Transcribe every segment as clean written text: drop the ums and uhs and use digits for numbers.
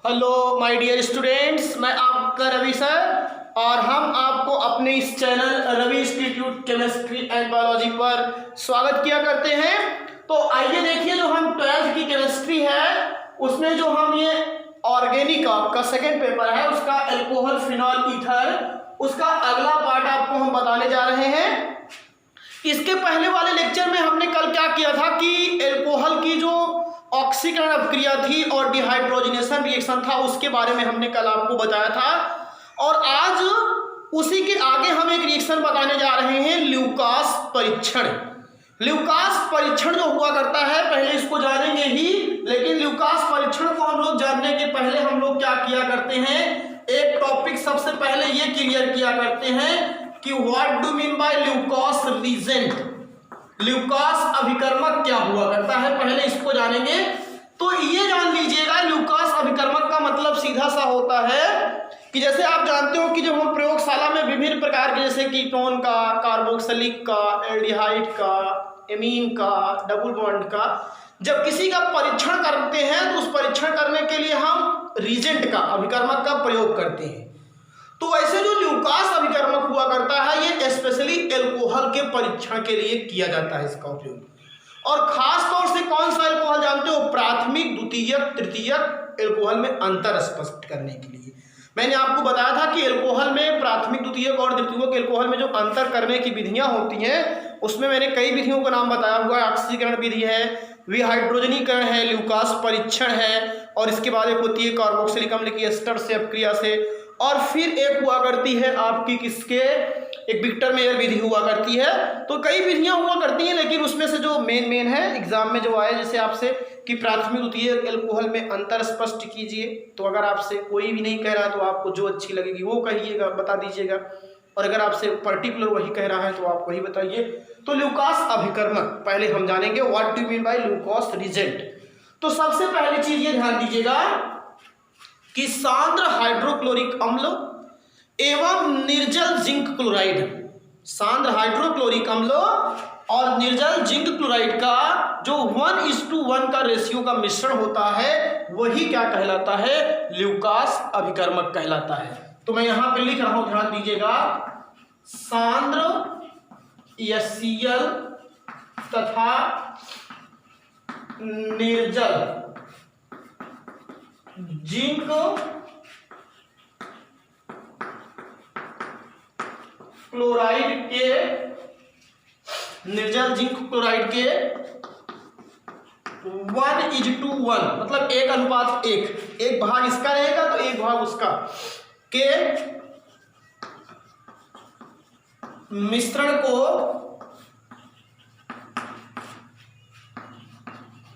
Hello my dear students, मैं आपका Ravi sir और हम आपको अपने इस channel Ravi institute chemistry and biology पर स्वागत किया करते हैं। तो आइए देखिए, जो हम 12th की केमिस्ट्री है उसमें जो हम ये ऑर्गेनिक का सेकेंड पेपर है उसका एल्कोहल फिनॉल ईथर, उसका अगला पार्ट आपको हम बताने जा रहे हैं। इसके पहले वाले लेक्चर में हमने कल क्या किया था कि एल्कोहल की जो ऑक्सीकरण अपक्रिया थी और डिहाइड्रोजनेशन रिएक्शन था उसके बारे में हमने कल आपको बताया था। और आज उसी के आगे हम एक रिएक्शन बताने जा रहे हैं, ल्यूकास परीक्षण। ल्यूकास परीक्षण जो हुआ करता है पहले इसको जानेंगे ही, लेकिन ल्यूकास परीक्षण को हम लोग जानने के पहले हम लोग क्या किया करते हैं, एक टॉपिक सबसे पहले ये क्लियर किया करते हैं कि what do mean by Lucas reagent. Lucas अभिकर्मक क्या हुआ करता है, पहले इसको जानेंगे। तो ये जान लीजिएगा, ल्यूकास अभिकर्मक का मतलब सीधा सा होता है कि जैसे आप जानते हो कि जब हम प्रयोगशाला में विभिन्न प्रकार के जैसे कीटोन का, कार्बोक्सिलिक का, एल्डिहाइड का, एमीन का, डबल बॉन्ड का, जब किसी का परीक्षण करते हैं तो उस परीक्षण करने के लिए हम रीजेंट का, अभिकर्मक का प्रयोग करते हैं। तो वैसे जो ल्यूकास अभिकर्मक हुआ करता है ये स्पेशली एल्कोहल के परीक्षण के लिए किया जाता है इसका उपयोग। और खास तौर से कौन सा एल्कोहल जानते हो, प्राथमिक, द्वितीयक, तृतीयक एल्कोहल में अंतर स्पष्ट करने के लिए। मैंने आपको बताया था कि एल्कोहल में प्राथमिक, द्वितीयक और तृतीयक एल्कोहल में जो अंतर करने की विधियां होती हैं उसमें मैंने कई विधियों का नाम बताया हुआ है। ऑक्सीकरण विधि है, विहाइड्रोजनीकरण है, ल्यूकास परीक्षण है, और इसके बाद एक होती है कार्बोक्सिलिक अम्ल की एस्टर से अपक्रिया से, और फिर एक हुआ करती है आपकी किसके, एक विक्टर मेयर विधि हुआ करती है। तो कई विधियां हुआ करती हैं, लेकिन उसमें से जो मेन है एग्जाम में जो आए जैसे आपसे कि प्राथमिक द्वितीय एल्कोहल में अंतर स्पष्ट कीजिए, तो अगर आपसे कोई भी नहीं कह रहा तो आपको जो अच्छी लगेगी वो कहिएगा, बता दीजिएगा, और अगर आपसे पर्टिकुलर वही कह रहा है तो आप वही बताइए। तो ल्यूकास अभिकर्मक पहले हम जानेंगे, what do mean by Lucas reagent. तो सबसे पहली चीज ये ध्यान दीजिएगा कि सांद्र हाइड्रोक्लोरिक अम्ल एवं निर्जल जिंक क्लोराइड, सांद्र हाइड्रोक्लोरिक अम्ल और निर्जल जिंक क्लोराइड का जो 1:1 का रेशियो का मिश्रण होता है वही क्या कहलाता है, ल्यूकास अभिकर्मक कहलाता है। तो मैं यहां पे लिख रहा हूं, ध्यान दीजिएगा, सांद्र HCl तथा निर्जल जिंक क्लोराइड के, निर्जल जिंक क्लोराइड के 1:1 मतलब 1:1, एक भाग इसका रहेगा तो एक भाग उसका, के मिश्रण को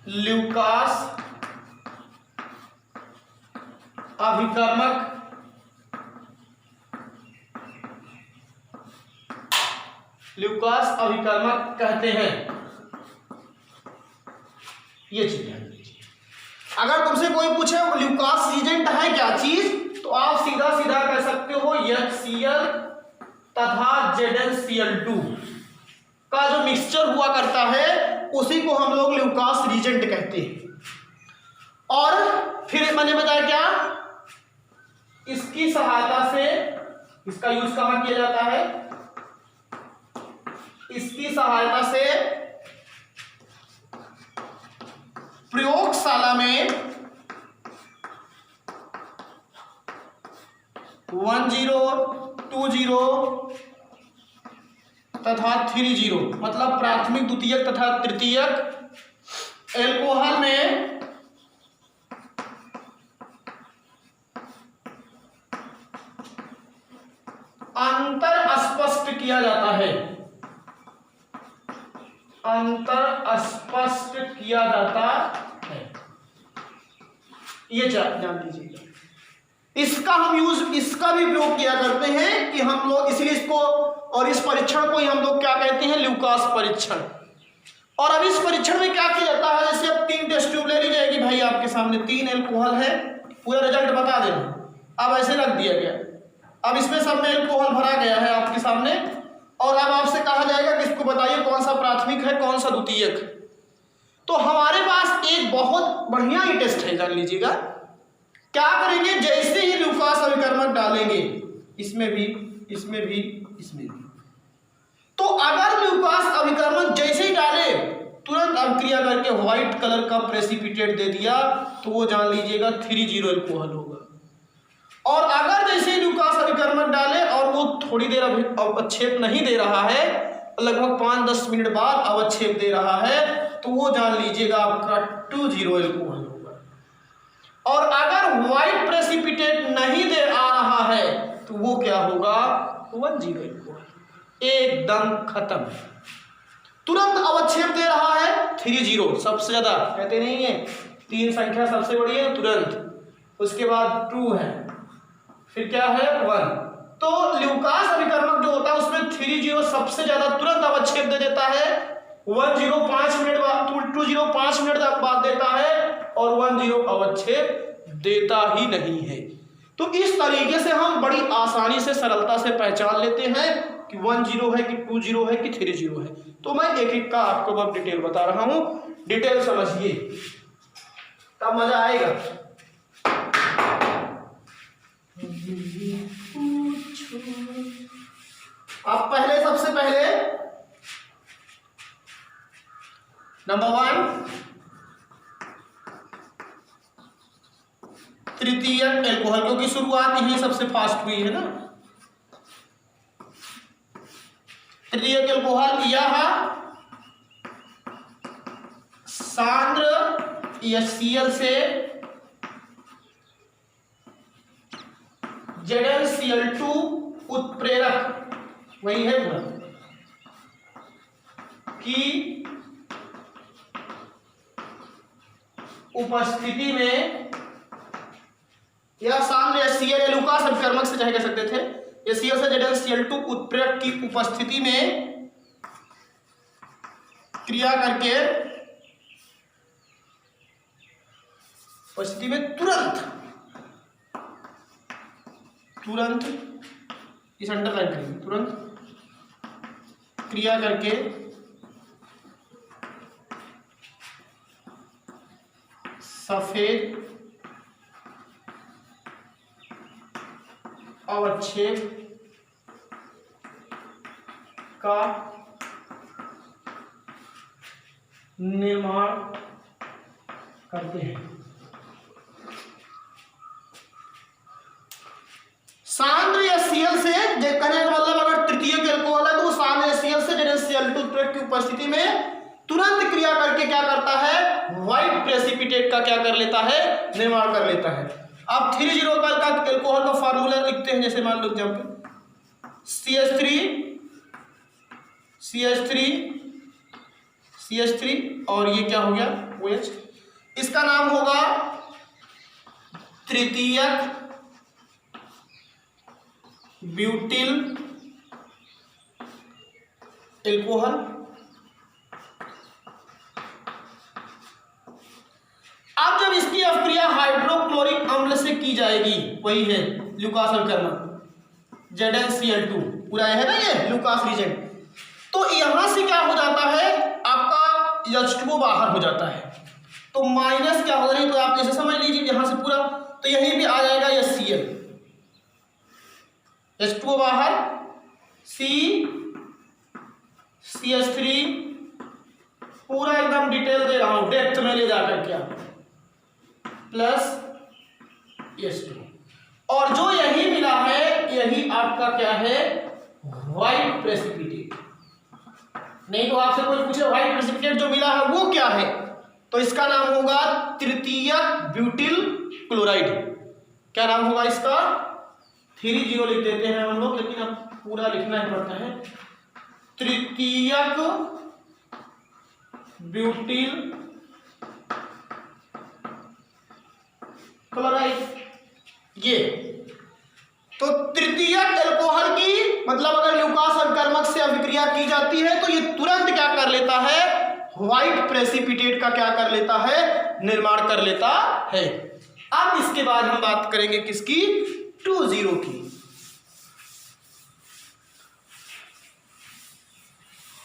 ल्यूकास अभिकर्मक ल्यूकास अभिकर्मक कहते हैं। ये चीज ध्यान दीजिए। अगर तुमसे कोई पूछे ल्यूकास रीजेंट है क्या चीज, तो आप सीधा सीधा कह सकते हो HCl तथा ZnCl2 का जो मिक्सचर हुआ करता है उसी को हम लोग ल्यूकास रीजेंट कहते हैं। और फिर मैंने बताया क्या, इसकी सहायता से, इसका यूज कहां किया जाता है, इसकी सहायता से प्रयोगशाला में 10, 20 तथा 30 मतलब प्राथमिक, द्वितीयक तथा तृतीयक एल्कोहल में अंतर स्पष्ट किया जाता है, अंतर स्पष्ट किया जाता है। ये जान लीजिएगा। इसका हम यूज, इसका भी प्रयोग किया करते हैं कि हम लोग, इसलिए इसको और इस परीक्षण को ही हम लोग क्या कहते हैं, ल्यूकास परीक्षण। और अब इस परीक्षण में क्या किया जाता है, जैसे अब 3 टेस्ट ट्यूब ले ली जाएगी भाई आपके सामने, 3 एल्कोहल है, पूरा रिजल्ट बता देना। अब ऐसे रख दिया गया, अब इसमें सब में एल्कोहल भरा गया है आपके सामने, और अब आपसे कहा जाएगा कि इसको बताइए कौन सा प्राथमिक है कौन सा द्वितीयक। तो हमारे पास एक बहुत बढ़िया ही टेस्ट है, जान लीजिएगा क्या करेंगे, जैसे ही ल्यूकास अभिकर्मक डालेंगे, इसमें भी, इसमें भी, इसमें भी, तो अगर ल्यूकास अभिकर्मक जैसे ही डाले तुरंत अभिक्रिया करके व्हाइट कलर का प्रेसिपिटेट दे दिया, तो वो जान लीजिएगा 3,0 अल्कोहल होगा। और अगर जैसे ही ल्यूकास अभिकर्मक डाले और वो थोड़ी देर अवक्षेप नहीं दे रहा है, लगभग 5-10 मिनट बाद अवक्षेप दे रहा है, तो वो जान लीजिएगा आपका 20 अल्कोहल होगा। और अगर व्हाइट प्रेसिपिटेट नहीं दे आ रहा है तो वो क्या होगा, 10 अल्कोहल, एकदम खत्म। तुरंत अवक्षेप दे रहा है 30, सबसे ज्यादा कहते नहीं है 3 संख्या सबसे बड़ी है तुरंत, उसके बाद 2 है, फिर क्या है 1। तो ल्यूकास अभिकर्मक जो होता है उसमें 30 सबसे ज्यादा तुरंत अवक्षेप दे देता है, 10 5 मिनट बाद, 20 5 मिनट बाद देता है, और 10 अवक्षेप देता ही नहीं है। तो इस तरीके से हम बड़ी आसानी से सरलता से पहचान लेते हैं कि 10 है कि 20 है कि 30 है। तो मैं एक एक का आपको अब डिटेल बता रहा हूं, डिटेल समझिए तब मजा आएगा। आप पहले, सबसे पहले नंबर 1 तृतीयक एल्कोहल, क्योंकि शुरुआत यही सबसे फास्ट हुई है ना। तृतीयक एल्कोहल यह सांद्र HCl से ZnCl2 उत्प्रेरक, वही है पूरा, की उपस्थिति में, यह सांद्र HCl ल्यूकास अभिकर्मक से चाहे कह सकते थे, HCl से ZnCl2 उत्प्रेरक की उपस्थिति में क्रिया करके, उपस्थिति में तुरंत इस अंडरलाइन करेंगे, तुरंत क्रिया करके सफेद अवक्षेप का निर्माण करते हैं। सांद्र HCl से, कहने का मतलब अगर तृतीयक एल्कोहल है तो वो सांद्र HCl से ZnCl2 उत्प्रेरक की उपस्थिति में तुरंत क्रिया करके क्या करता है, व्हाइट प्रेसिपिटेट का क्या कर लेता है, निर्माण कर लेता है। अब 30 का एल्कोहल का फार्मूला लिखते हैं, जैसे मान लो एग्जाम्पल CH3 और ये क्या हो गया OH, इसका नाम होगा तृतीयक ब्यूटिल एल्कोहल। अब जब इसकी अपक्रिया हाइड्रोक्लोरिक अम्ल से की जाएगी, वही है ल्यूकास अभिकर्मक ZnCl2, पूरा है ना ये ल्यूकास रीजन, तो यहां से क्या हो जाता है, आपका H2O बाहर हो जाता है, तो माइनस क्या होगा, नहीं तो आप जैसे समझ लीजिए यहां से पूरा, तो यहीं भी आ जाएगा HCl, H2O बाहर, CH3, पूरा एकदम डिटेल दे रहा हूं, डेप्थ में ले जाकर क्या, प्लस H2, और जो यही मिला है यही आपका क्या है, व्हाइट प्रेसिपिटेट। नहीं तो आपसे कोई पूछे व्हाइट प्रेसिपिटेट जो मिला है वो क्या है, तो इसका नाम होगा तृतीयक ब्यूटिल क्लोराइड। क्या नाम होगा इसका, 30 लिख देते हैं हम लोग, लेकिन अब पूरा लिखना ही पड़ता है, तृतीयक ब्यूटिल क्लोराइड। ये तो तृतीयक एल्कोहल की मतलब अगर ल्यूकास अभिकर्मक से अभिक्रिया की जाती है तो ये तुरंत क्या कर लेता है, व्हाइट प्रेसिपिटेट का क्या कर लेता है, निर्माण कर लेता है। अब इसके बाद हम बात करेंगे किसकी, 20 की।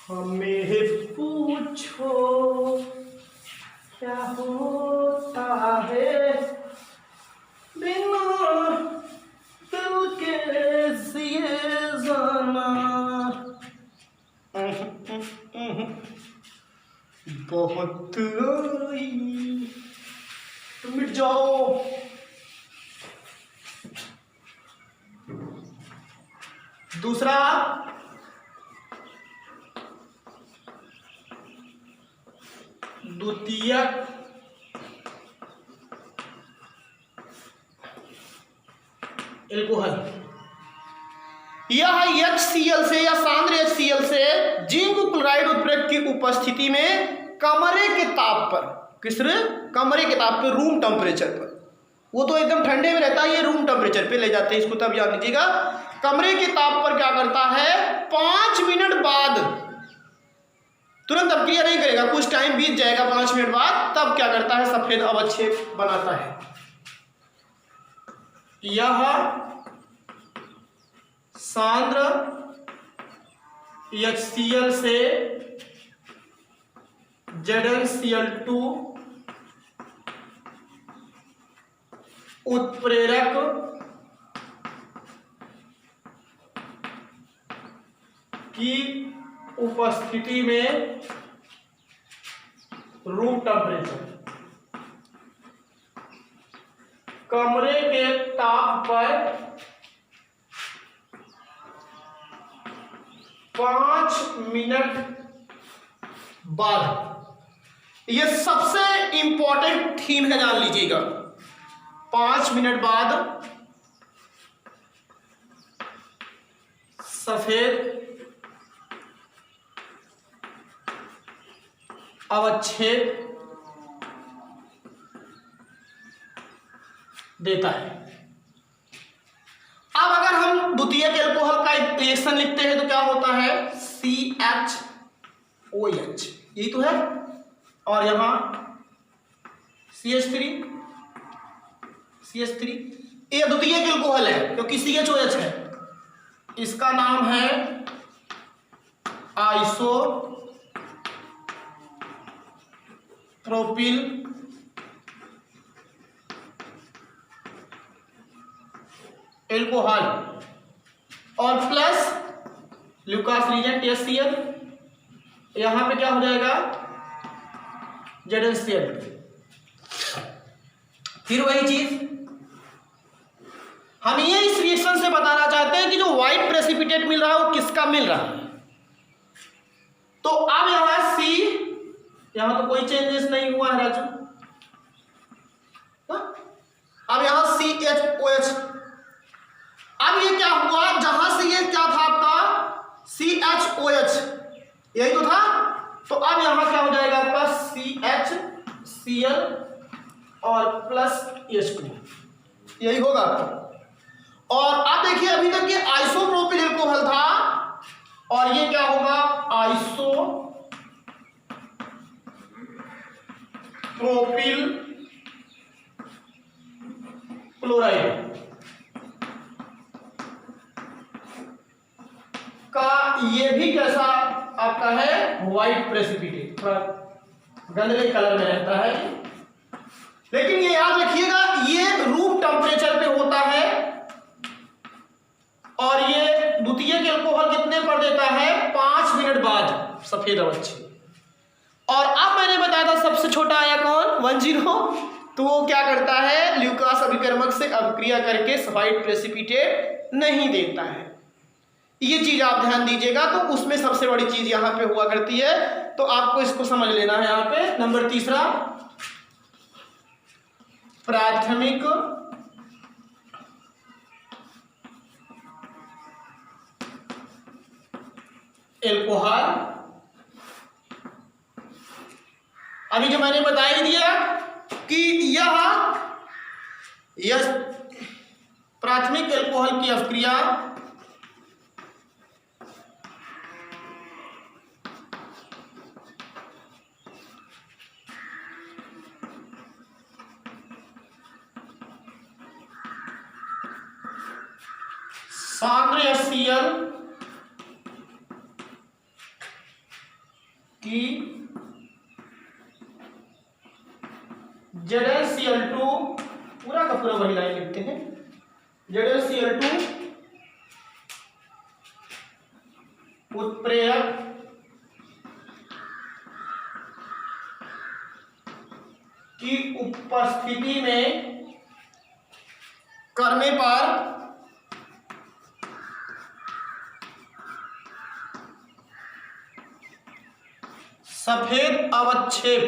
हमें पूछो क्या होता है बहुत आई, तुम मिट जाओ। दूसरा द्वितीयक एल्कोहल। यह HCl से या सांद्र HCl से जिंक क्लोराइड उत्प्रेरक की उपस्थिति में कमरे के ताप पर, किस कमरे के ताप पर, रूम टेम्परेचर पर, वो तो एकदम ठंडे में रहता है, ये रूम टेम्परेचर पे ले जाते हैं इसको, तब याद लीजिएगा। कमरे के ताप पर क्या करता है, 5 मिनट बाद, तुरंत अभिक्रिया नहीं करेगा, कुछ टाइम बीत जाएगा 5 मिनट बाद, तब क्या करता है, सफेद अवक्षेप बनाता है। यह सांद्र HCl से ZnCl2 उत्प्रेरक की उपस्थिति में रूम टेम्परेचर, कमरे के ताप पर 5 मिनट बाद, यह सबसे इंपॉर्टेंट थीम है, जान लीजिएगा। 5 मिनट बाद सफेद अवक्षेप देता है। अब अगर हम द्वितीयक एल्कोहल का एक रिएक्शन लिखते हैं तो क्या होता है, CHOH, यही तो है, और यहां CH3, ये द्वितीयक एल्कोहल है क्योंकि CHOH है। इसका नाम है आइसोप्रोपिल एल्कोहल, और प्लस ल्यूकास रीजेंट HCl, यहां पे क्या हो जाएगा, ZnCl। फिर वही चीज हम ये इस रिएक्शन से बताना चाहते हैं कि जो व्हाइट प्रेसिपिटेट मिल रहा है वो किसका मिल रहा है। तो अब यहां C, यहां तो कोई चेंजेस नहीं हुआ है राजू। अब यहां CHOH, अब ये क्या हुआ, जहां से ये क्या था आपका CHOH, यही तो था, तो अब यहां क्या हो जाएगा आपका CHCl और प्लस H2, यही होगा आपका। और अब देखिए अभी तक ये आइसोप्रोपिल एल्कोहल था, और ये क्या होगा, आइसोप्रोपिल क्लोराइड का, ये भी कैसा आपका है, व्हाइट प्रेसिपिटेट, थोड़ा गंदले कलर में रहता है, लेकिन ये याद रखिएगा ये रूम टेम्परेचर पे होता है, और ये द्वितीयक एल्कोहल कितने पर देता है, 5 मिनट बाद सफेद अवक्षेप। और अब मैंने बताया था सबसे छोटा आया कौन, 10, तो वो क्या करता है, ल्यूकास अभिकर्मक से अभिक्रिया करके व्हाइट प्रेसिपिटेट नहीं देता है। ये चीज आप ध्यान दीजिएगा, तो उसमें सबसे बड़ी चीज यहां पे हुआ करती है, तो आपको इसको समझ लेना है। यहां पे नंबर 3 प्राथमिक एल्कोहल, अभी जो मैंने बता ही दिया कि यह प्राथमिक एल्कोहल की अभिक्रिया सांद्र HCl की ZnCl2, पूरा का पूरा वही लाइन लिखते हैं, ZnCl2 उत्प्रेरक उपस्थिति में करने पर सफेद अवक्षेप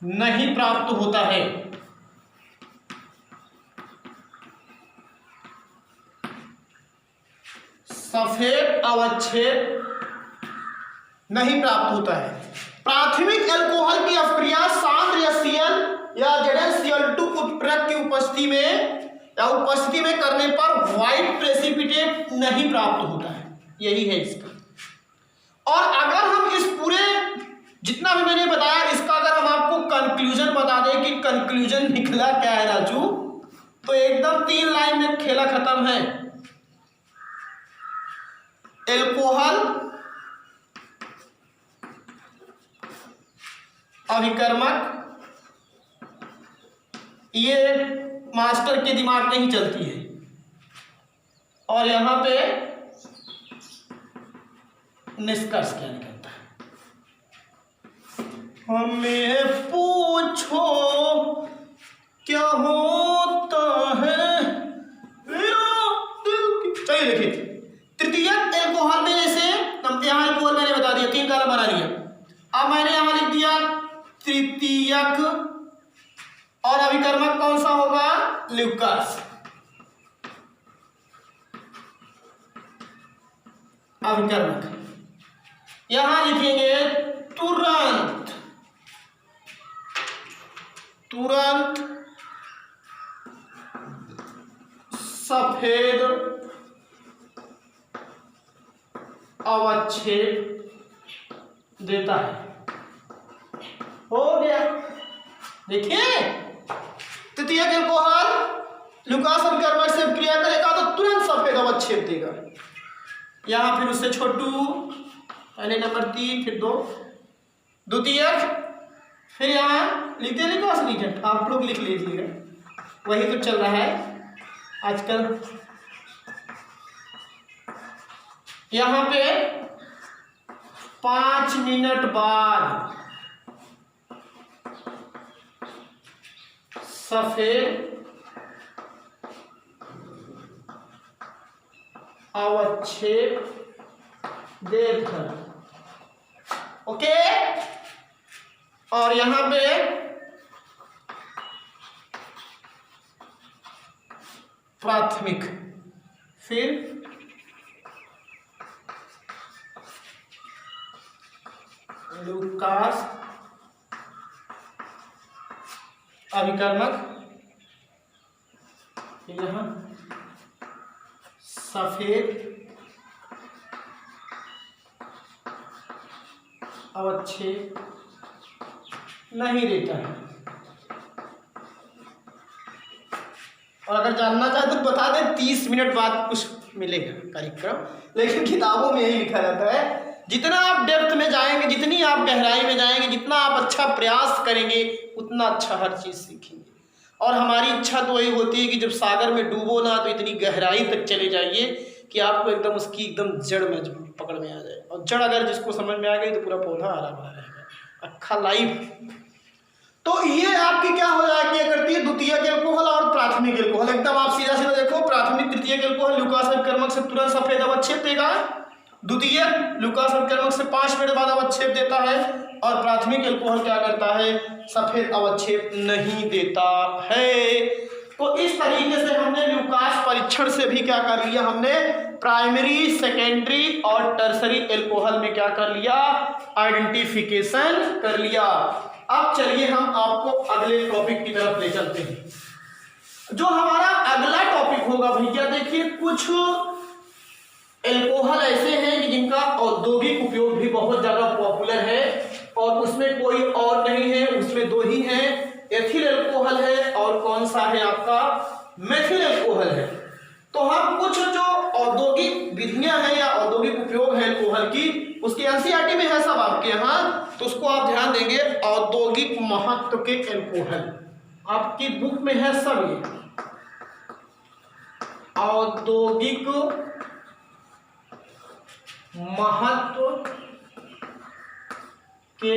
नहीं प्राप्त होता है। सफेद अवक्षेप नहीं प्राप्त होता है। प्राथमिक अल्कोहल की अपक्रिया सांद्र या Cl या ZnCl2 उत्प्रेरक की उपस्थिति में करने पर व्हाइट प्रेसिपिटेट नहीं प्राप्त होता है। यही है इसका। और अगर हम इस पूरे जितना भी मैंने बताया इसका अगर हम आपको कंक्लूजन बता दें कि कंक्लूजन निकला क्या है राजू, तो एकदम 3 लाइन में खेला खत्म है। एल्कोहल अभिकर्मक, ये मास्टर के दिमाग में ही चलती है। और यहां पे निष्कर्ष क्या निकलता है, हमें पूछो क्या होता है। चलिए देखिए, तृतीयक एल्कोहल में जैसे यहां एल्कोहल मैंने बता दिया, 3 कॉलम बना दिया। अब मैंने यहां लिख दिया तृतीयक, और अभिकर्मक कौन सा होगा, ल्यूकास। अभिकर्मक यहां लिखेंगे तुरंत सफेद अवक्षेप देता है। हो गया। देखिए, तृतीयक एल्कोहल ल्यूकास अभिकर्मक से क्रिया करेगा तो तुरंत सफेद अवक्षेप देगा। यहां फिर उससे छोटू, पहले नंबर 3 फिर 2, द्वितीयक, फिर यहां लिखते ल्यूकास रीजेंट, आप लोग लिख लीजिएगा, वही तो चल रहा है आजकल। यहां पे 5 मिनट बाद सफेद अवक्षेप देता है। ओके, और यहां पे प्राथमिक, फिर ल्यूकास अभिकर्मक, यहां सफेद अवक्षेप नहीं देता है। और अगर जानना चाहे तो बता दें 30 मिनट बाद कुछ मिलेगा कार्यक्रम, लेकिन किताबों में यही लिखा रहता है। जितना आप डेप्थ में जाएंगे, जितनी आप गहराई में जाएंगे, जितना आप अच्छा प्रयास करेंगे, उतना अच्छा हर चीज़ सीखेंगे। और हमारी इच्छा तो वही होती है कि जब सागर में डूबो ना तो इतनी गहराई तक चले जाइए कि आपको एकदम उसकी एकदम जड़ में पकड़ में आ जाए। और जड़ अगर जिसको समझ में आ गई तो पूरा पौधा हरा भरा रहेगा, अक्खा लाइफ। तो ये आपकी क्या हो जाएगी, करती है द्वितीयक एल्कोहल और प्राथमिक एल्कोहल। एकदम आप सीधा सीधा देखो, प्राथमिक तृतीयक एल्कोहल ल्यूकास अभिकर्मक से तुरंत सफेद अवक्षेप देगा, द्वितीयक ल्यूकास अभिकर्मक से 5 मिनट बाद अवक्षेप देता है, और प्राथमिक एल्कोहल क्या करता है, सफेद अवक्षेप नहीं देता है। तो इस तरीके से हमने ल्यूकास परीक्षण से भी क्या कर लिया, हमने प्राइमरी, सेकेंडरी और टर्सरी एल्कोहल में क्या कर लिया, आइडेंटिफिकेशन कर लिया। अब चलिए हम आपको अगले टॉपिक की तरफ ले चलते हैं। जो हमारा अगला टॉपिक होगा भैया, देखिए कुछ एल्कोहल ऐसे हैं कि जिनका औद्योगिक उपयोग भी बहुत ज्यादा पॉपुलर है, और उसमें कोई और नहीं है, उसमें 2 ही हैं, एथिल एल्कोहल है और कौन सा है आपका, मेथिल एल्कोहल है। तो हम कुछ जो औद्योगिक विधियां हैं या औद्योगिक उपयोग है एल्कोहल की, उसकी एनसीईआरटी में है सब आपके यहाँ, तो उसको आप ध्यान देंगे। औद्योगिक महत्व के एल्कोहल आपकी बुक में है सब, ये औद्योगिक महत्व के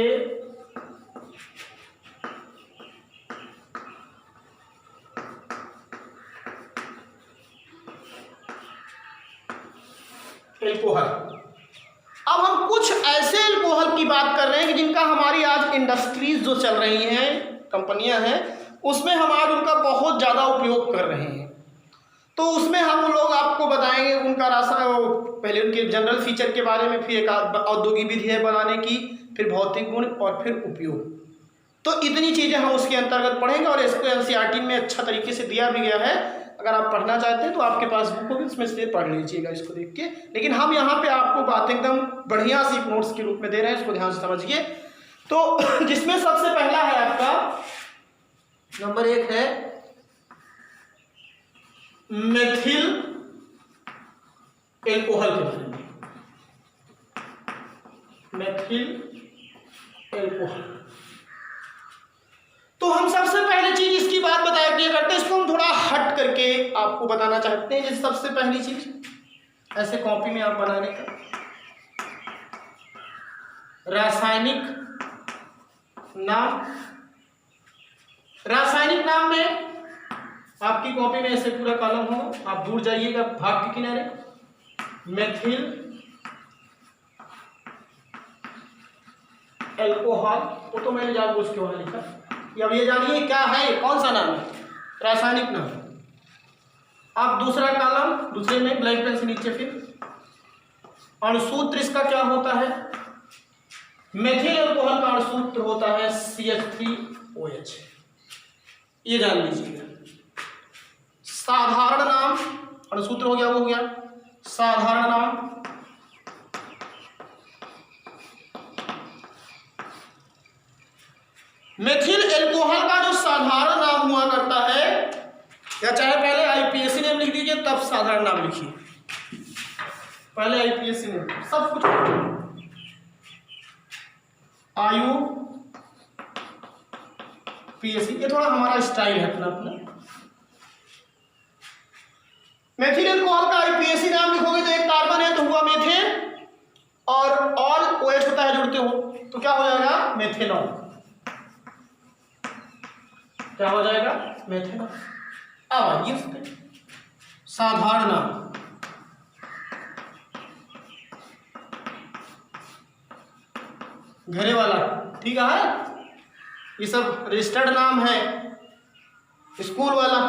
एल्कोहल। अब हम कुछ ऐसे एल्कोहल की बात कर रहे हैं कि जिनका हमारी आज इंडस्ट्रीज जो चल रही हैं, कंपनियां हैं, उसमें हम आज उनका बहुत ज़्यादा उपयोग कर रहे हैं। तो उसमें हम लोग आपको बताएंगे उनका पहले उनके जनरल फीचर के बारे में, फिर एक औद्योगिक विधि है बनाने की, फिर भौतिक गुण और फिर उपयोग। तो इतनी चीज़ें हम उसके अंतर्गत पढ़ेंगे और इसको एनसीईआरटी में अच्छा तरीके से दिया भी गया है। अगर आप पढ़ना चाहते हैं तो आपके पास बुक होगी, उसमें से पढ़ लीजिएगा इसको देख के। लेकिन हम यहाँ पे आपको बात एकदम बढ़िया सी नोट्स के रूप में दे रहे हैं, इसको ध्यान से समझिए। तो जिसमें सबसे पहला है आपका नंबर 1 है मेथिल एल्कोहल के बारे में। मेथिल एल्कोहल, तो हम सबसे पहले चीज इसकी बात बताया करते हैं, इसको हम थोड़ा हट करके आपको बताना चाहते हैं। जैसे सबसे पहली चीज ऐसे कॉपी में आप बनाने का रासायनिक नाम। रासायनिक नाम में आपकी कॉपी में ऐसे पूरा कॉलम हो, आप दूर जाइएगा भाग के किनारे। मेथिल एल्कोहल, वो तो मैंने जानबूझ के वहां लिखा। अब ये जानिए क्या है, कौन सा नाम है, रासायनिक नाम। अब दूसरा कॉलम, दूसरे में ब्लैक पेन से नीचे फिर अणुसूत्र इसका क्या होता है। मेथिल एल्कोहल का अणुसूत्र होता है CH3OH, ये जान लीजिएगा। साधारण नाम, अणुसूत्र हो गया, वो हो गया साधारण नाम। मेथिल एल्कोहल का जो साधारण नाम हुआ करता है, या चाहे पहले IPSC नेम लिख दीजिए तब साधारण नाम लिखिए, पहले IPSC नेम सब कुछ। IUPAC, ये थोड़ा हमारा स्टाइल है अपना अपना। मेथिल एल्कोहल का IPSC नाम लिखोगे तो एक कार्बन है तो हुआ मेथेन, और ऑल OH होता है जुड़ते हो तो क्या हो जाएगा, मेथेनॉल। क्या हो जाएगा, मेथेनॉल। अब आइए उस पर साधारण नाम। घरे वाला, ठीक है, ये सब रजिस्टर्ड नाम है। स्कूल वाला,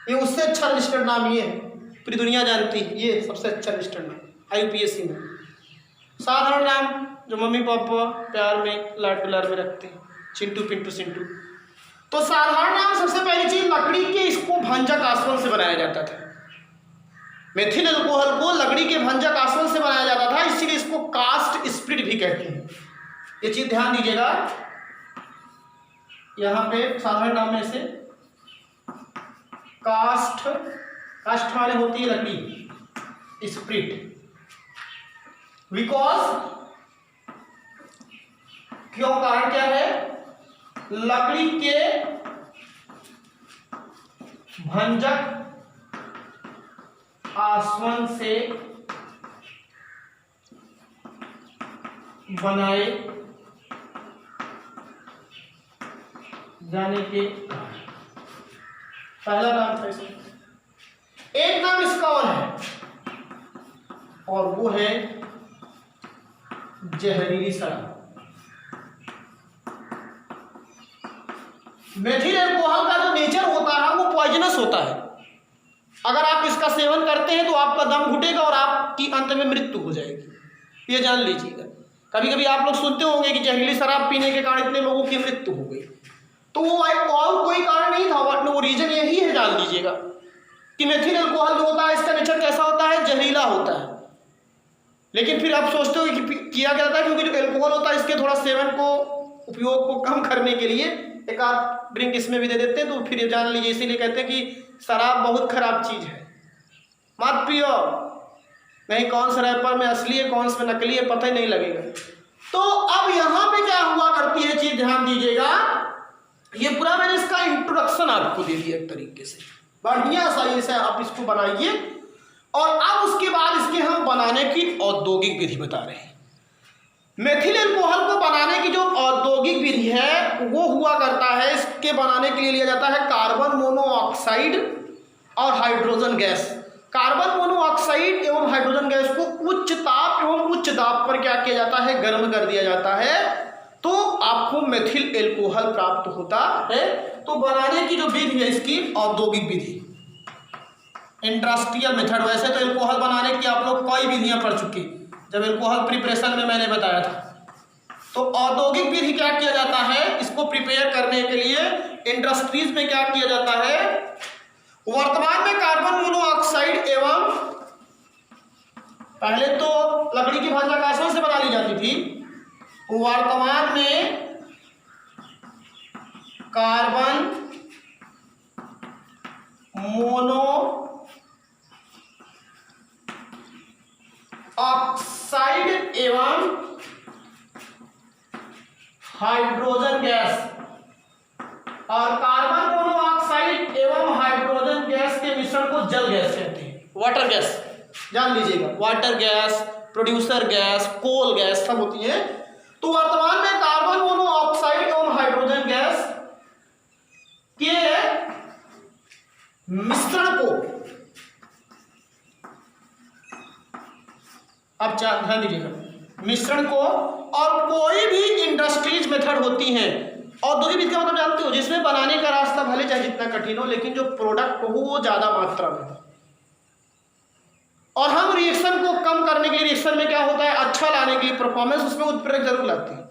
ये उससे अच्छा रजिस्टर्ड नाम ये है, पूरी दुनिया जानती है, ये सबसे अच्छा रजिस्टर्ड नाम IUPAC में। साधारण नाम जो मम्मी पापा प्यार में लाड दुलार में रखते हैं, चिंटू पिंटू सिंटू। तो साधारण नाम सबसे पहली चीज, लकड़ी के इसको भंजक आसवन से बनाया जाता था। मेथिल एल्कोहल को लकड़ी के भंजक आसवन से बनाया जाता था, इसीलिए इसको कास्ट स्प्रिट भी कहते हैं। ये चीज ध्यान दीजिएगा, यहां पे साधारण नाम में से कास्ट, कास्ट माने होती है लकड़ी, स्प्रिट, बिकॉज क्यों, कारण क्या है, लकड़ी के भंजक आसवन से बनाए जाने के पहला नाम था इसका। एक नाम इसका और है, और वो है जहरीली शराब। मेथिल एल्कोहल का जो नेचर होता है वो पॉइजनस होता है। अगर आप इसका सेवन करते हैं तो आपका दम घुटेगा और आपकी अंत में मृत्यु हो जाएगी, ये जान लीजिएगा। कभी कभी आप लोग सुनते होंगे कि जहरीली शराब पीने के कारण इतने लोगों की मृत्यु हो गई, तो वो और कोई कारण नहीं था, वो रीजन यही है, जान लीजिएगा कि मेथिल एल्कोहल जो होता है इसका नेचर कैसा होता है, जहरीला होता है। लेकिन फिर आप सोचते हो कि किया क्या जाता है, क्योंकि जो एल्कोहल होता है इसके थोड़ा सेवन को, उपयोग को कम करने के लिए एक आध ड्रिंक इसमें भी दे देते हैं, तो फिर ये जान लीजिए, इसीलिए कहते हैं कि शराब बहुत खराब चीज है, मत पियो, नहीं कौन सा रैपर में असली है कौन सा में नकली है पता ही नहीं लगेगा। तो अब यहाँ पे क्या हुआ करती है चीज, ध्यान दीजिएगा, ये पूरा मैंने इसका इंट्रोडक्शन आपको दे दिया एक तरीके से, बढ़िया सा ये से आप इसको बनाइए और अब उसके बाद इसके हम बनाने की औद्योगिक विधि बता रहे हैं। मेथिल एल्कोहल को बनाने की जो औद्योगिक विधि है वो हुआ करता है, इसके बनाने के लिए लिया जाता है कार्बन मोनोऑक्साइड और हाइड्रोजन गैस। कार्बन मोनोऑक्साइड एवं हाइड्रोजन गैस को उच्च ताप एवं उच्च दाब पर क्या किया जाता है, गर्म कर दिया जाता है, तो आपको मेथिल एल्कोहल प्राप्त होता है। तो बनाने की जो विधि है इसकी औद्योगिक विधि, इंडस्ट्रियल मेथड। वैसे तो एल्कोहल बनाने की आप लोग कई विधियां पढ़ चुके, जब एल्कोहल प्रिपरेशन में मैंने बताया था। तो औद्योगिक विधि क्या किया जाता है, इसको प्रिपेयर करने के लिए इंडस्ट्रीज में क्या किया जाता है, वर्तमान में कार्बन मोनोऑक्साइड एवं, पहले तो लकड़ी की भाषा कांसों से बना ली जाती थी, वर्तमान में कार्बन मोनो ऑक्साइड एवं हाइड्रोजन गैस, और कार्बन मोनोऑक्साइड एवं हाइड्रोजन गैस के मिश्रण को जल गैस कहते हैं, वाटर गैस। जान लीजिएगा, water gas, producer gas, coal gas सब होती है। तो वर्तमान में कार्बन मोनोऑक्साइड एवं हाइड्रोजन गैस के मिश्रण को, अब ध्यान दीजिएगा, मिश्रण को, और कोई भी इंडस्ट्रीज मेथड होती है, औद्योगिक विधि का मतलब जानते हो, जिसमें बनाने का रास्ता भले चाहे जितना कठिन हो लेकिन जो प्रोडक्ट हो वो ज्यादा मात्रा में हो। और हम रिएक्शन को कम करने के लिए, रिएक्शन में क्या होता है, अच्छा लाने के लिए परफॉर्मेंस उसमें उत्प्रेरक जरूर लाती है।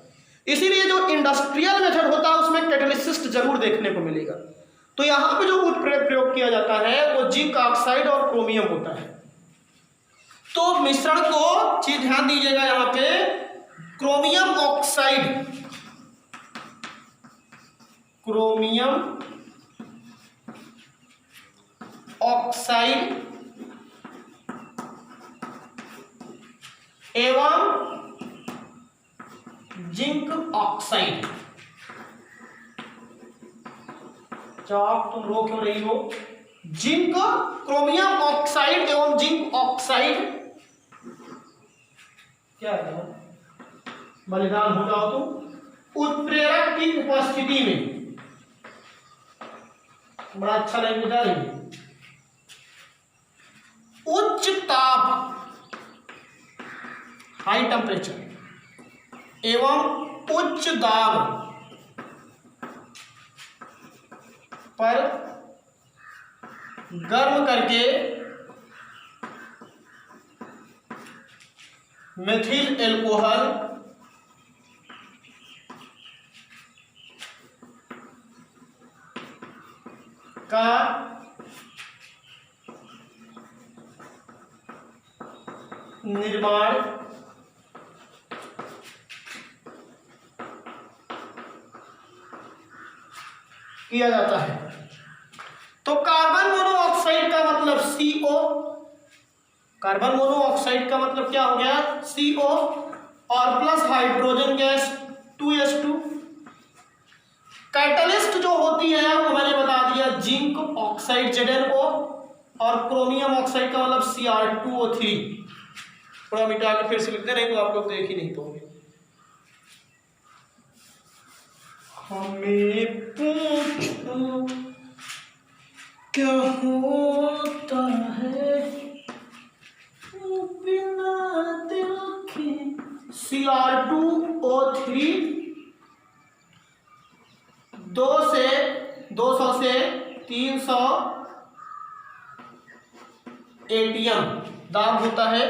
इसीलिए जो इंडस्ट्रियल मेथड होता है उसमें कैटालिसिस्ट जरूर देखने को मिलेगा। तो यहाँ पे जो उत्प्रेरक प्रयोग किया जाता है वो जिंक ऑक्साइड और क्रोमियम होता है। तो मिश्रण को चीज ध्यान दीजिएगा, यहाँ पे क्रोमियम ऑक्साइड, क्रोमियम ऑक्साइड एवं जिंक ऑक्साइड। चौक तुम रो क्यों रही हो? जिंक, क्रोमियम ऑक्साइड एवं जिंक ऑक्साइड क्या है, बलिदान हो जाओ तुम, उत्प्रेरक की उपस्थिति में, बड़ा अच्छा लैंग्वेज आ रही है, उच्च ताप, हाई टेम्परेचर एवं उच्च दाब पर गर्म करके मेथिल एल्कोहल का निर्माण किया जाता है। तो कार्बन मोनोऑक्साइड का मतलब CO, कार्बन मोनोऑक्साइड का मतलब क्या हो गया, CO, और plus hydrogen gas 2H2। Catalyst जो होती है वो मैंने बता दिया, जिंक ऑक्साइड ZnO, और क्रोमियम ऑक्साइड का मतलब Cr2O3। थोड़ा मिटा के फिर से लिखते नहीं तो आप लोग देख ही नहीं पाओगे। हमें पूछो क्या होता है बिना दिल के, Cr2O3 200 से 300 ATM दाब होता है,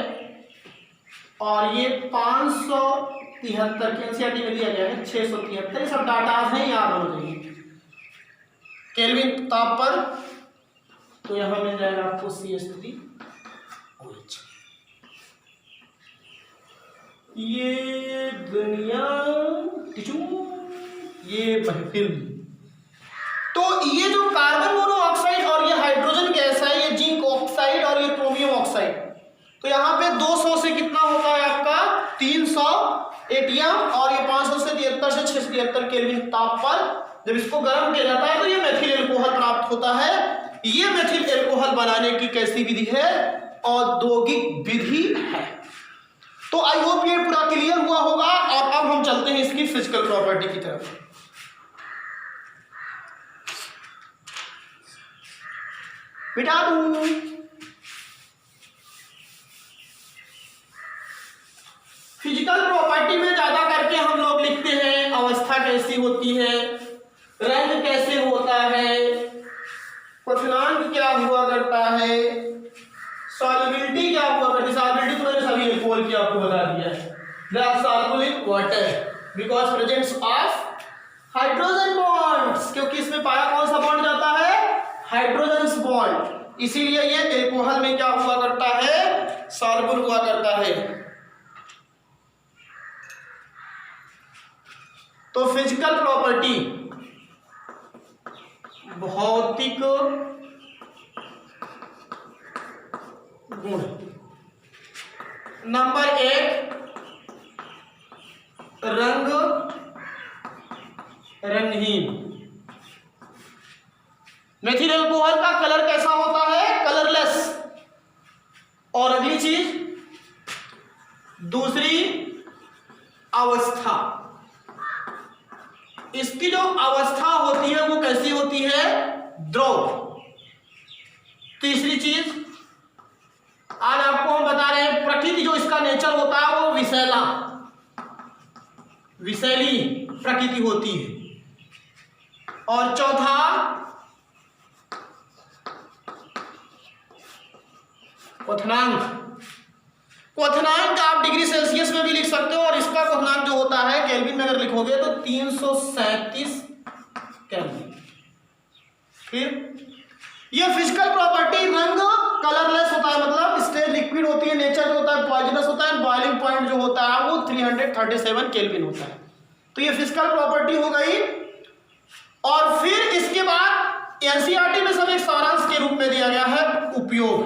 और ये 573 एनसीईआरटी में दिया गया है 673। ये सब डाटा हैं, याद होना चाहिए केल्विन ताप पर। तो यहां मिल जाएगा आपको CH3OH। ये दुनिया ये महफिल। तो ये जो कार्बन मोनोऑक्साइड और ये हाइड्रोजन गैस है, ये जिंक ऑक्साइड और ये क्रोमियम ऑक्साइड, तो यहाँ पे 200 से कितना होता है आपका 300 ATM, और ये 500 से 73 से 673 केल्विन ताप पर जब इसको गर्म किया जाता है तो ये मेथिल एल्कोहल प्राप्त होता है। ये मेथिल एल्कोहल बनाने की कैसी विधि है, औद्योगिक विधि है। तो आई होप ये पूरा क्लियर हुआ होगा। और अब हम चलते हैं इसकी फिजिकल प्रॉपर्टी की तरफ। मिटा दूं। फिजिकल प्रॉपर्टी में ज्यादा करके हम लोग लिखते हैं अवस्था कैसी होती है, रंग कैसे होता है, क्वथनांक क्या हुआ करता है, सॉल्युबिलिटी क्या हुआ करती है। सॉल्युबिलिटी तो मैंने सभी अल्कोहल की आपको बता दिया है। They are soluble in water because presence of hydrogen bonds, क्योंकि इसमें पाया कौन सा बॉन्ड जाता है, हाइड्रोजन बॉन्ड, इसीलिए ये अल्कोहल में क्या हुआ करता है, सॉल्युबल हुआ करता है। तो फिजिकल प्रॉपर्टी, भौतिक गुण। नंबर 1, रंग रंगहीन। मेथिल अल्कोहल का कलर कैसा होता है, कलरलेस। और अगली चीज, दूसरी अवस्था, इसकी जो अवस्था होती है वो कैसी होती है, द्रव। तीसरी चीज, आज आपको हम बता रहे हैं प्रकृति जो इसका नेचर होता है वो विषैला, विषैली प्रकृति होती है। और चौथा, क्वथनांक। क्वथनांक आप डिग्री सेल्सियस में भी लिख सकते हो और इसका क्वथनांक जो होता है केल्विन में अगर लिखोगे तो 337 केल्विन। फिर ये फिजिकल प्रॉपर्टी, रंग कलरलेस होता है, मतलब स्टेट लिक्विड होती है, नेचर जो होता है पॉइजनस होता है, बॉइलिंग पॉइंट जो होता है वो 337 केल्विन होता है। तो ये फिजिकल प्रॉपर्टी हो गई। और फिर इसके बाद एनसीईआरटी में सब एक सारांश के रूप में दिया गया है उपयोग।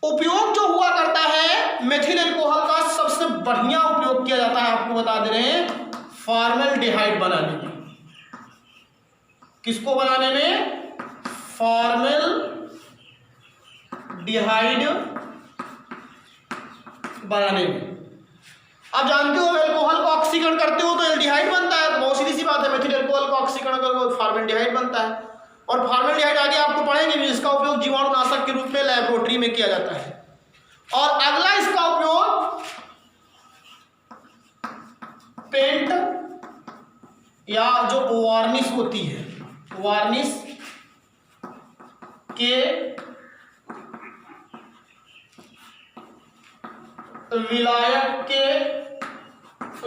उपयोग जो हुआ करता है मेथिल अल्कोहल का, सबसे बढ़िया उपयोग किया जाता है, आपको बता दे रहे हैं, फॉर्मल्डिहाइड बनाने में। किसको बनाने में, फॉर्मल्डिहाइड बनाने में। आप जानते हो अल्कोहल को ऑक्सीकरण करते हो तो एल्डिहाइड बनता है, तो बहुत सीधी सी बात है, मेथिल अल्कोहल को ऑक्सीकरण करोगे फॉर्मल्डिहाइड बनता है। और फॉर्मल्डिहाइड आगे आपको पढ़ेंगे भी, इसका उपयोग जीवाणुनाशक के रूप में लैबोरेटरी में किया जाता है। और अगला इसका उपयोग पेंट या जो वार्निश होती है, वार्निश के विलायक के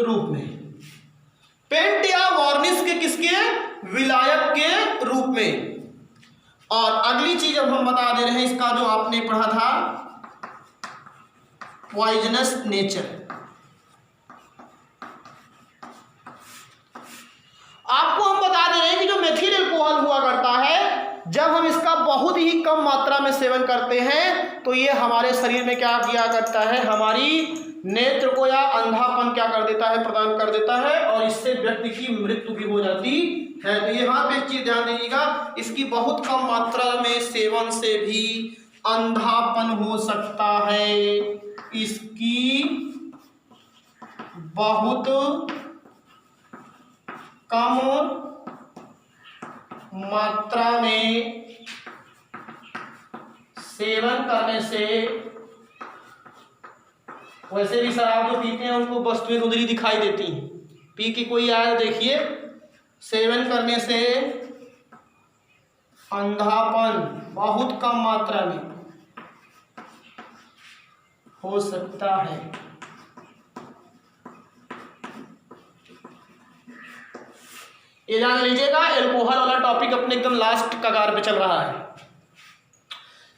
रूप में, पेंट या वार्निश के किसके, विलायक के रूप में। और अगली चीज अब हम बता दे रहे हैं, इसका जो आपने पढ़ा था पॉइजनस नेचर। आपको हम बता दे रहे हैं कि जो मेथिल अल्कोहल हुआ करता है, जब हम इसका बहुत ही कम मात्रा में सेवन करते हैं तो ये हमारे शरीर में क्या किया करता है, हमारी नेत्र को या अंधापन क्या कर देता है, प्रदान कर देता है, और इससे व्यक्ति की मृत्यु भी हो जाती है। तो यहाँ पे एक चीज ध्यान दीजिएगा, इसकी बहुत कम मात्रा में सेवन से भी अंधापन हो सकता है। इसकी बहुत कम मात्रा में सेवन करने से, वैसे भी शराब जो पीते हैं उनको वस्तुएं धुंधली दिखाई देती हैं, पी के कोई आया देखिए, सेवन करने से अंधापन बहुत कम मात्रा में हो सकता है। ये जान लीजिएगा, अल्कोहल वाला टॉपिक अपने एकदम लास्ट कगार पे चल रहा है।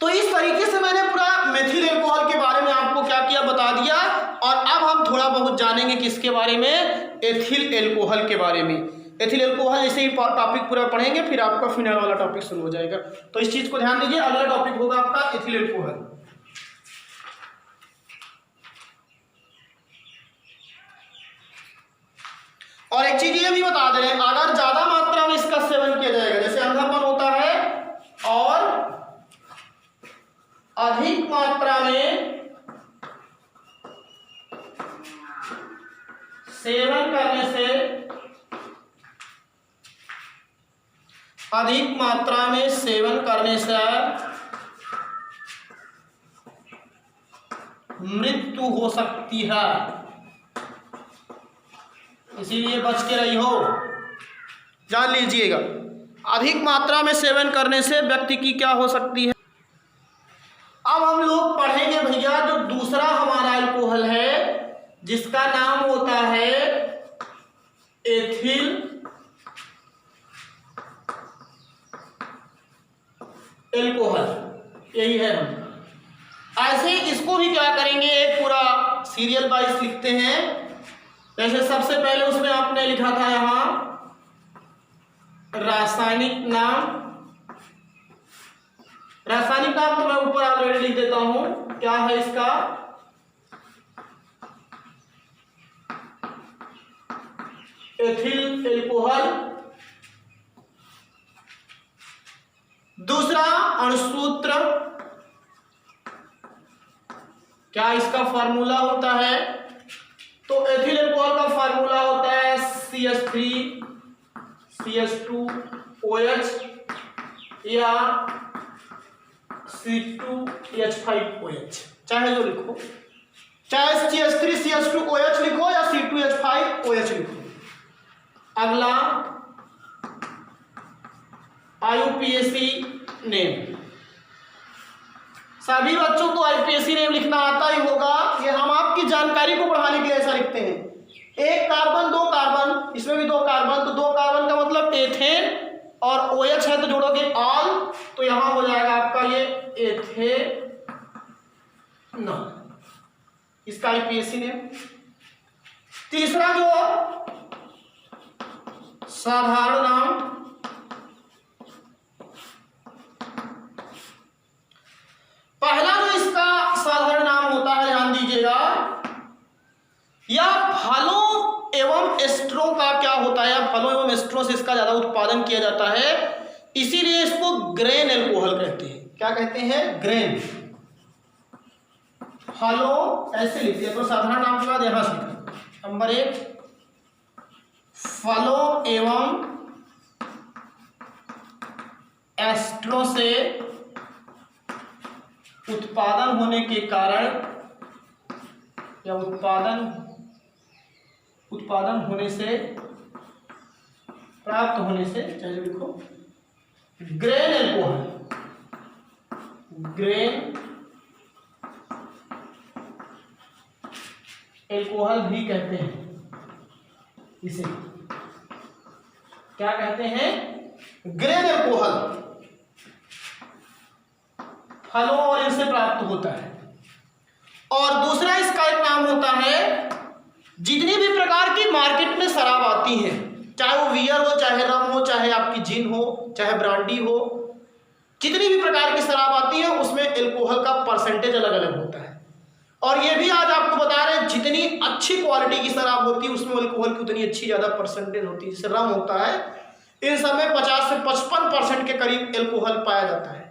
तो इस तरीके से मैंने पूरा मेथिल अल्कोहल के बारे में आपको क्या किया, बता दिया। और अब हम थोड़ा बहुत जानेंगे किसके बारे में, एथिल अल्कोहल के बारे में। एथिल अल्कोहल जैसे ही टॉपिक पूरा पढ़ेंगे फिर आपका फिनाइल वाला टॉपिक शुरू हो जाएगा। तो इस चीज को ध्यान दीजिए, अगला टॉपिक होगा आपका एथिल अल्कोहल। और एक चीज ये भी बता दे रहे हैं, अगर ज्यादा मात्रा में इसका सेवन किया जाएगा, जैसे अंधापन होता है, और अधिक मात्रा में सेवन करने से, अधिक मात्रा में सेवन करने से मृत्यु हो सकती है, इसीलिए बच के रही हो, जान लीजिएगा। अधिक मात्रा में सेवन करने से व्यक्ति की क्या हो सकती है। अब हम लोग पढ़ेंगे भैया जो दूसरा हमारा अल्कोहल है जिसका नाम होता है एथिल अल्कोहल, यही है। हम ऐसे इसको भी क्या करेंगे, एक पूरा सीरियल वाइज लिखते हैं। जैसे सबसे पहले उसमें आपने लिखा था यहां रासायनिक नाम, रासायनिक नाम तो मैं ऊपर ऑलरेडी लिख देता हूं, क्या है इसका, एथिल अल्कोहल। दूसरा अणुसूत्र, क्या इसका फार्मूला होता है, तो एथिल अल्कोहल का फार्मूला होता है CH3 CH2OH या C2H5OH, चाहे जो लिखो, चाहे CH3 CH2OH लिखो या C2H5OH लिखो। अगला IUPAC नेम, सभी बच्चों को IUPAC नेम लिखना आता ही होगा, ये हम आपकी जानकारी को बढ़ाने के लिए ऐसा लिखते हैं। एक कार्बन, दो कार्बन, इसमें भी दो कार्बन, तो दो कार्बन का मतलब एथेन, और OH है तो जोड़ोगे ऑल, तो यहां हो जाएगा आपका ये एथेनॉल, इसका IUPAC नेम। तीसरा जो साधारण नाम, पहला जो इसका साधारण नाम होता है, ध्यान दीजिएगा, या फलों एवं एस्ट्रो का क्या होता है, या फलों एवं एस्ट्रो से इसका ज्यादा उत्पादन किया जाता है, इसीलिए इसको ग्रेन अल्कोहल कहते हैं। क्या कहते हैं, ग्रेन। फलों ऐसे लिखते हैं, तो साधारण नाम के बाद यहां से नंबर 1 फलों एवं एस्ट्रो से उत्पादन होने के कारण, या उत्पादन होने से, प्राप्त होने से, चाहे लिखो ग्रेन अल्कोहल, ग्रेन अल्कोहल भी कहते हैं इसे। क्या कहते हैं, ग्रेन अल्कोहल, फलों और इनसे प्राप्त होता है। और दूसरा इसका एक नाम होता है, जितनी भी प्रकार की मार्केट में शराब आती है, चाहे वो बियर हो, चाहे रम हो, चाहे आपकी जिन हो, चाहे ब्रांडी हो, जितनी भी प्रकार की शराब आती है उसमें अल्कोहल का परसेंटेज अलग अलग होता है। और ये भी आज आपको बता रहे हैं, जितनी अच्छी क्वालिटी की शराब होती है उसमें अल्कोहल की उतनी अच्छी ज्यादा परसेंटेज होती है। जैसे रम होता है, इन सब में 50 से 55% के करीब अल्कोहल पाया जाता है।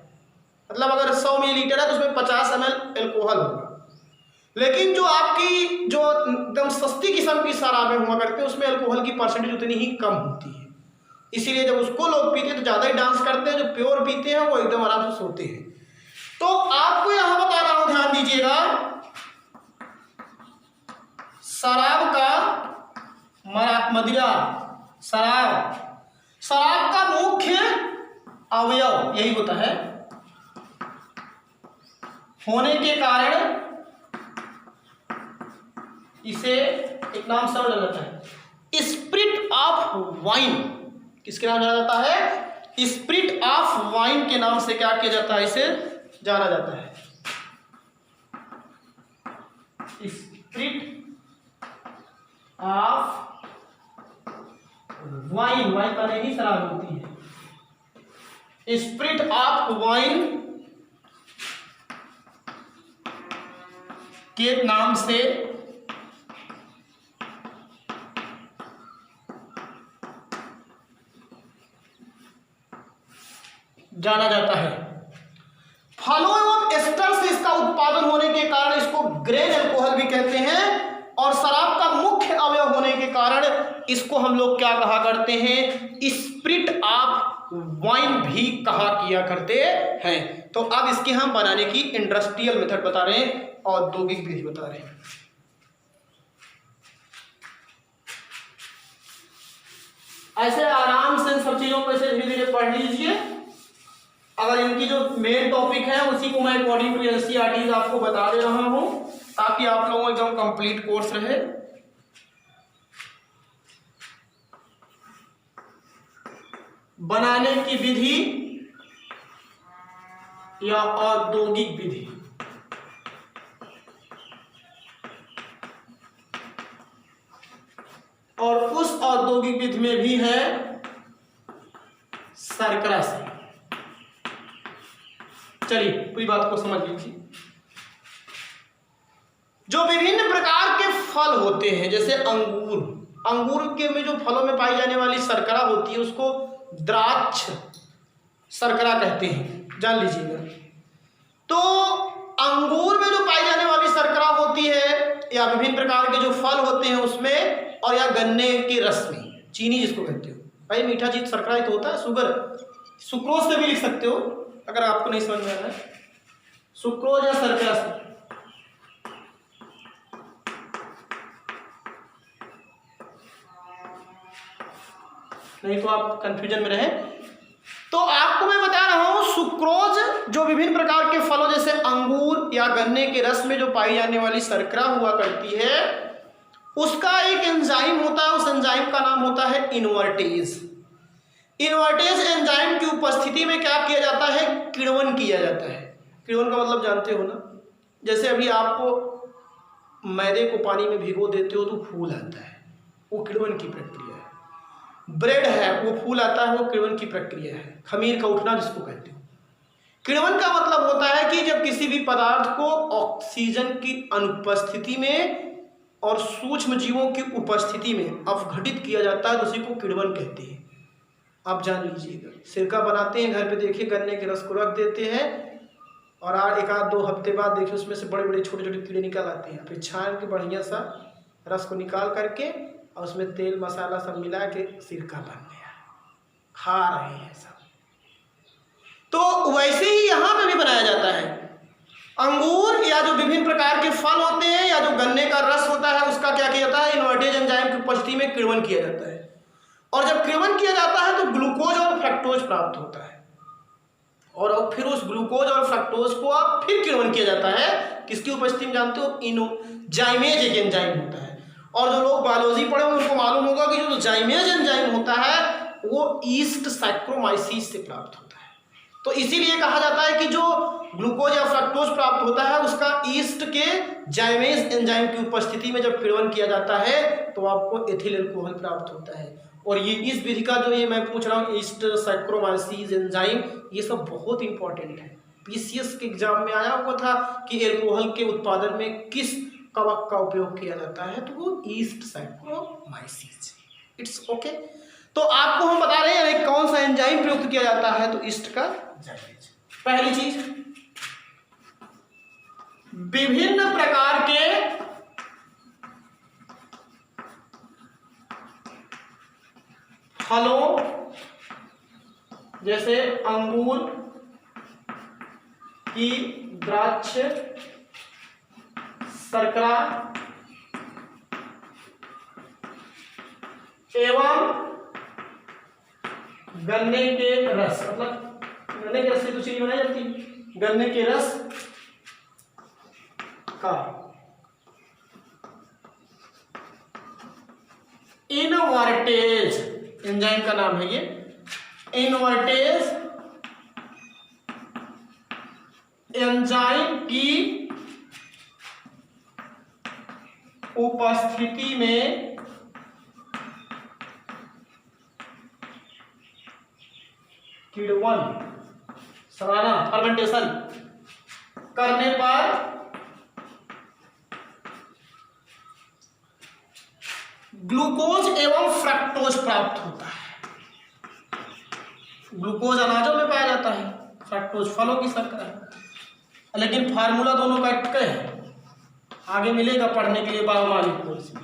मतलब अगर 100 मिलीलीटर है तो उसमें 50 ml अल्कोहल होगा। लेकिन जो आपकी जो एकदम सस्ती किस्म की शराबें हुआ करते हैं उसमें अल्कोहल की परसेंटेज उतनी ही कम होती है। इसीलिए जब उसको लोग पीते हैं तो ज़्यादा ही डांस करते हैं, जो प्योर पीते हैं वो एकदम आराम से सोते हैं। तो आपको यहाँ बता रहा हूँ, ध्यान दीजिएगा, शराब का मदिरा, शराब का मुख्य अवयव यही होता है, होने के कारण इसे एक नाम से जाना जाता है, स्पिरिट ऑफ वाइन। किसके नाम जाना जाता है, स्पिरिट ऑफ वाइन के नाम से क्या किया जाता है, इसे जाना जाता है। स्पिरिट ऑफ वाइन, वाइन का नहीं शराब होती है, स्पिरिट ऑफ वाइन के नाम से जाना जाता है। फलों एवं एस्टर से इसका उत्पादन होने के कारण इसको ग्रेन अल्कोहल भी कहते हैं, और शराब का मुख्य अवयव होने के कारण इसको हम लोग क्या कहा करते हैं, स्पिरिट ऑफ वाइन भी कहा किया करते हैं। तो अब इसके हम बनाने की इंडस्ट्रियल मेथड बता रहे हैं, औद्योगिक विधि बता रहे हैं। ऐसे आराम से सब चीजों को ऐसे धीरे धीरे पढ़ लीजिए। अगर इनकी जो मेन टॉपिक है उसी को मैं अकॉर्डिंग टू एनसीईआरटी आपको बता दे रहा हूं, ताकि आप लोगों को एकदम कंप्लीट कोर्स रहे। बनाने की विधि या औद्योगिक विधि। और उस औद्योगिक विधि में भी है शर्करा से। चलिए पूरी बात को समझ लीजिए। जो विभिन्न प्रकार के फल होते हैं, जैसे अंगूर, अंगूर के में जो फलों में पाई जाने वाली शर्करा होती है उसको द्राक्ष शर्करा कहते हैं, जान लीजिएगा। तो अंगूर में जो पाई जाने वाली शर्करा होती है, या विभिन्न प्रकार के जो फल होते हैं उसमें, और या गन्ने के रस में, चीनी जिसको कहते हो, भाई मीठा चीज शर्करा ही तो होता है, शुगर, सुक्रोज से भी लिख सकते हो अगर आपको नहीं समझ में आ रहा है, सुक्रोज या शर्करा से। नहीं तो आप कंफ्यूजन में रहे। तो आपको मैं बता रहा हूं, सुक्रोज जो विभिन्न प्रकार के फलों जैसे अंगूर या गन्ने के रस में जो पाई जाने वाली शर्करा हुआ करती है, उसका एक एंजाइम होता है, उस एंजाइम का नाम होता है इन्वर्टेज। इन्वर्टेज एंजाइम की उपस्थिति में क्या किया जाता है, किण्वन किया जाता है। किण्वन का मतलब जानते हो ना, जैसे अभी आपको मैदे को पानी में भिगो देते हो तो फूल आता है, वो किण्वन की प्रक्रिया है। ब्रेड है, वो फूल आता है, वो किण्वन की प्रक्रिया है। खमीर का उठना जिसको कहते हो। किण्वन का मतलब होता है कि जब किसी भी पदार्थ को ऑक्सीजन की अनुपस्थिति में और सूक्ष्म जीवों की उपस्थिति में अपघटित किया जाता है तो उसी को किण्वन कहते हैं। आप जान लीजिएगा। सिरका बनाते हैं घर पे, देखिए गन्ने के रस को रख देते हैं और एक आध 2 हफ्ते बाद देखिए उसमें से बड़े बड़े छोटे छोटे कीड़े निकल आते हैं। फिर छान के बढ़िया सा रस को निकाल करके और उसमें तेल मसाला सब मिला के सिरका बन गया, खा रहे हैं सब। तो वैसे ही यहाँ पे भी बनाया जाता है। अंगूर या जो विभिन्न प्रकार के फल होते हैं या जो गन्ने का रस होता है, उसका क्या किया जाता है, इन्वर्टेज एंजाइम की उपस्थिति में किण्वन किया जाता है। और जब किण्वन किया जाता है तो ग्लूकोज और फ्रक्टोज प्राप्त होता है, और फिर उस ग्लूकोज और फ्रक्टोज को अब फिर किण्वन किया जाता है। किसकी उपस्थिति में जानते हो, जाइमेज एक एंजाइम होता है। और जो लोग बायोलॉजी पढ़े उनको मालूम होगा कि जो जाइमेज एंजाइम होता है वो ईस्ट सैक्रोमाइसिस से प्राप्त होता है। तो इसीलिए कहा जाता है कि जो ग्लूकोज या फ्रक्टोज प्राप्त होता है उसका ईस्ट के जाइमेज एंजाइम की उपस्थिति में जब किण्वन किया जाता है तो आपको एथिल अल्कोहल प्राप्त होता है। और ये इस विधि का जो ये मैं पूछ रहा हूँ, ईस्ट सैक्रोमाइसिस एंजाइम, ये सब बहुत इंपॉर्टेंट है। पीसीएस के एग्जाम में आया हुआ था कि एल्कोहल के उत्पादन में किस कवक का उपयोग किया जाता है, तो वो ईस्ट सैक्रोमाइसिस। It's okay. तो आपको हम बता रहे हैं कौन सा एंजाइम प्रयुक्त किया जाता है, तो ईस्ट का जाइमेज। पहली चीज, विभिन्न प्रकार के फलों जैसे अंगूर की द्राक्ष शर्करा एवं गन्ने के रस, मतलब गन्ने के रस से तो चीनी बनाई जाती है, गन्ने के रस का इनवर्टेज एंजाइम का नाम है ये, इनवर्टेज एंजाइम की उपस्थिति में किण्वन सराना फर्मेंटेशन करने पर ग्लूकोज एवं फ्रक्टोज प्राप्त होता है। ग्लूकोज अनाजों में पाया जाता है, फ्रक्टोज फलों की शर्करा है। लेकिन फार्मूला दोनों का एक है, आगे मिलेगा पढ़ने के लिए बायोमॉलिक्यूल्स में।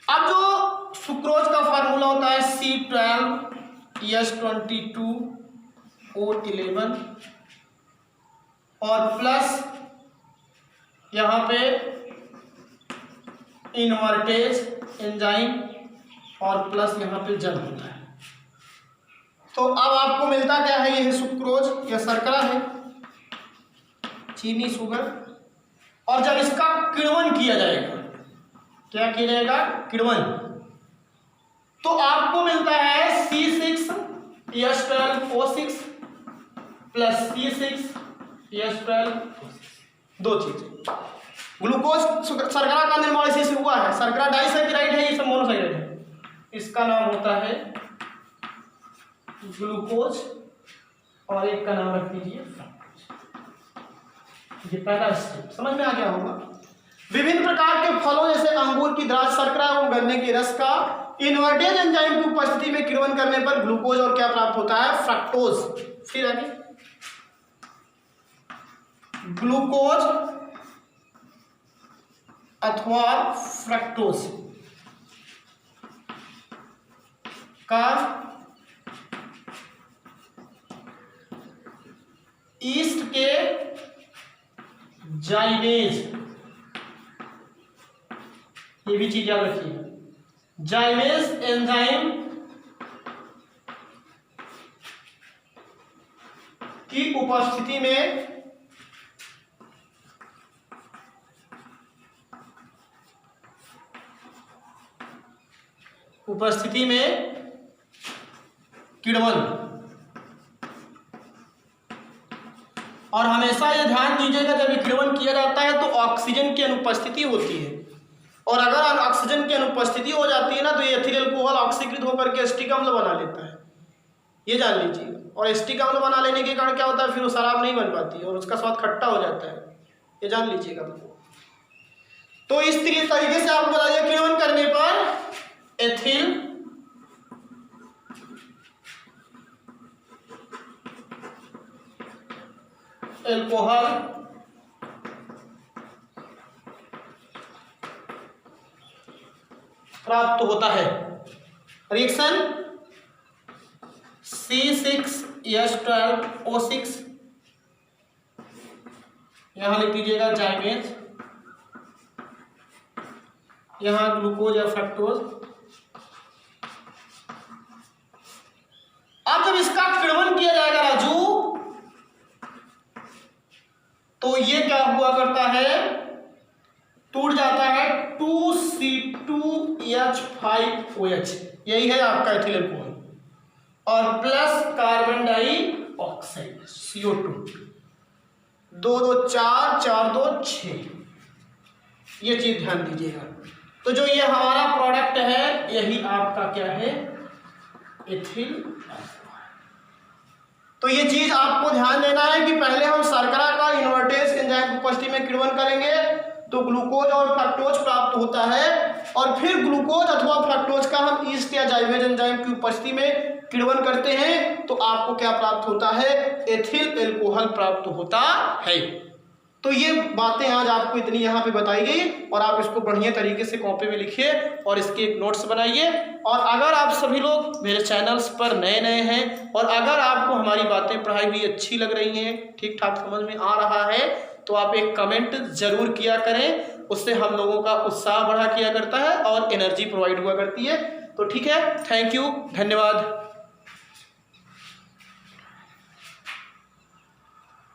अब जो सुक्रोज का फार्मूला होता है C12H22O11 और प्लस यहाँ पे इनवर्टेज एंजाइम और प्लस यहाँ पे जल होता है। तो अब आपको मिलता क्या है, ये है सुक्रोज, यह शर्करा है, चीनी शुगर। और जब इसका किण्वन किया जाएगा, क्या किया जाएगा, किण्वन, तो आपको मिलता है C6H12O6 प्लस C6H12, दो चीजें। ग्लूकोज शर्करा का निर्माण इसी से हुआ है। शर्करा डाइसैकेराइड है, ये सब मोनोसैकेराइड है। इसका नाम होता है ग्लूकोज और एक का नाम रख दीजिए फ्रक्टोज। ये पहला स्टेप समझ में आ गया होगा। विभिन्न प्रकार के फलों जैसे अंगूर की द्राक्ष शर्करा एवं गन्ने के रस का इनवर्टेज एंजाइम की उपस्थिति में किण्वन करने पर ग्लूकोज और क्या प्राप्त होता है, फ्रक्टोज। फिर आगे ग्लूकोज अथवा फ्रक्टोज का ईस्ट के जाइमेज, ये भी चीज याद रखिएगा, जाइमेज एंजाइम की उपस्थिति में किण्वन। और हमेशा ये ध्यान दीजिएगा जब ये किण्वन किया जाता है तो ऑक्सीजन की अनुपस्थिति होती है, और अगर ऑक्सीजन की अनुपस्थिति हो जाती है ना तो ये एथिल अल्कोहल ऑक्सीकृत होकर के एसिटिक अम्ल बना लेता है, ये जान लीजिएगा। और एसिटिक अम्ल बना लेने के कारण क्या होता है, फिर वो शराब नहीं बन पाती और उसका स्वाद खट्टा हो जाता है, ये जान लीजिएगा। तो इस तरीके से आपको बताइए किण्वन करने पर एथिल अल्कोहल प्राप्त होता है। रिएक्शन C6H12O6, यहां लिख दीजिएगा जाइमेज, यहां ग्लूकोज या फ्रक्टोज। अब जब इसका किण्वन किया जाएगा राजू, तो ये क्या हुआ करता है, टूट जाता है 2C2H5OH, यही है आपका एथिल अल्कोहल, और प्लस कार्बन डाइऑक्साइड CO2, 2 2 4 4 2 6, ये चीज ध्यान दीजिएगा। तो जो ये हमारा प्रोडक्ट है यही आपका क्या है, एथिल अल्कोहल। तो ये चीज आपको ध्यान देना है कि पहले हम शर्करा का इनवर्टेज एंजाइम की उपस्थिति में किण्वन करेंगे तो ग्लूकोज और फ्रक्टोज प्राप्त होता है, और फिर ग्लूकोज अथवा फ्रक्टोज का हम ईस्ट या जाइमेज एंजाइम की उपस्थिति में किण्वन करते हैं तो आपको क्या प्राप्त होता है, एथिल अल्कोहल प्राप्त होता है। तो ये बातें आज आपको इतनी यहाँ पे बताई गई, और आप इसको बढ़िया तरीके से कॉपी में लिखिए और इसके एक नोट्स बनाइए। और अगर आप सभी लोग मेरे चैनल्स पर नए हैं और अगर आपको हमारी बातें पढ़ाई हुई अच्छी लग रही हैं, ठीक ठाक समझ में आ रहा है, तो आप एक कमेंट जरूर किया करें, उससे हम लोगों का उत्साह बढ़ा किया करता है और एनर्जी प्रोवाइड हुआ करती है। तो ठीक है, थैंक यू, धन्यवाद।